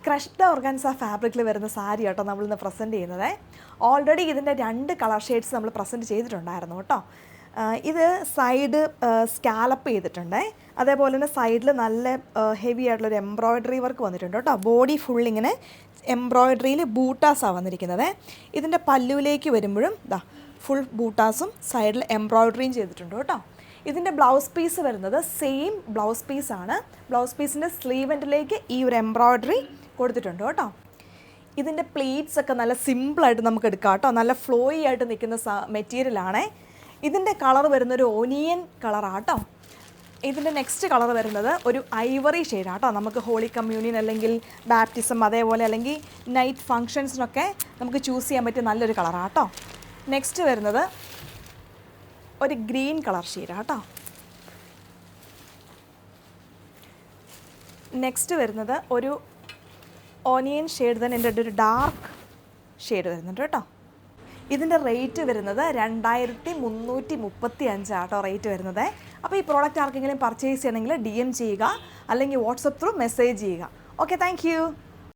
Crushed organza ഫാബ്രിക്കിൽ വരുന്ന സാരി കേട്ടോ നമ്മളിന്ന് പ്രസൻറ്റ് ചെയ്യുന്നത്. ഓൾറെഡി ഇതിൻ്റെ 2 കളർ ഷെയ്ഡ്സ് നമ്മൾ പ്രസൻറ്റ് ചെയ്തിട്ടുണ്ടായിരുന്നു കേട്ടോ. ഇത് സൈഡ് സ്കാലപ്പ് ചെയ്തിട്ടുണ്ട്, അതേപോലെ തന്നെ സൈഡിൽ നല്ല ഹെവി ആയിട്ടുള്ളൊരു എംബ്രോയ്ഡറി വർക്ക് വന്നിട്ടുണ്ട് കേട്ടോ. ബോഡി ഫുൾ ഇങ്ങനെ എംബ്രോയ്ഡറിയിൽ ബൂട്ടാസാണ് വന്നിരിക്കുന്നത്. ഇതിൻ്റെ പല്ലുവിലേക്ക് വരുമ്പോഴും ഫുൾ ബൂട്ടാസും സൈഡിൽ എംബ്രോയ്ഡറിയും ചെയ്തിട്ടുണ്ട് കേട്ടോ. ഇതിൻ്റെ ബ്ലൗസ് പീസ് വരുന്നത് സെയിം ബ്ലൗസ് പീസാണ്. ബ്ലൗസ് പീസിൻ്റെ സ്ലീവെൻറ്റിലേക്ക് ഈ ഒരു എംബ്രോയ്ഡറി കൊടുത്തിട്ടുണ്ട് കേട്ടോ. ഇതിൻ്റെ പ്ലീറ്റ്സ് ഒക്കെ നല്ല സിമ്പിളായിട്ട് നമുക്ക് എടുക്കാം കേട്ടോ. നല്ല ഫ്ലോയി ആയിട്ട് നിൽക്കുന്ന മെറ്റീരിയലാണ്. ഇതിൻ്റെ കളർ വരുന്നൊരു ഓനിയൻ കളറാണ് കേട്ടോ. ഇതിൻ്റെ നെക്സ്റ്റ് കളർ വരുന്നത് ഒരു ഐവറി ഷെയ്ഡാണ് കേട്ടോ. നമുക്ക് ഹോളി കമ്മ്യൂണിയൻ അല്ലെങ്കിൽ ബാപ്റ്റിസം അതേപോലെ അല്ലെങ്കിൽ നൈറ്റ് ഫങ്ഷൻസിനൊക്കെ നമുക്ക് ചൂസ് ചെയ്യാൻ പറ്റിയ നല്ലൊരു കളറാണ് കേട്ടോ. നെക്സ്റ്റ് വരുന്നത് ഒരു ഗ്രീൻ കളർ ഷെയ്ഡാണ് കേട്ടോ. നെക്സ്റ്റ് വരുന്നത് ഒരു ഓനിയൻ ഷെയ്ഡ് തന്നെ എൻ്റെ ഒരു ഡാർക്ക് ഷെയ്ഡ് വരുന്നുണ്ട് കേട്ടോ. ഇതിൻ്റെ റേറ്റ് വരുന്നത് 2335 കേട്ടോ റേറ്റ് വരുന്നത്. അപ്പോൾ ഈ പ്രോഡക്റ്റ് ആർക്കെങ്കിലും പർച്ചേസ് ചെയ്യണമെങ്കിൽ DM ചെയ്യുക അല്ലെങ്കിൽ വാട്സപ്പ് ത്രൂ മെസ്സേജ് ചെയ്യുക. Okay, thank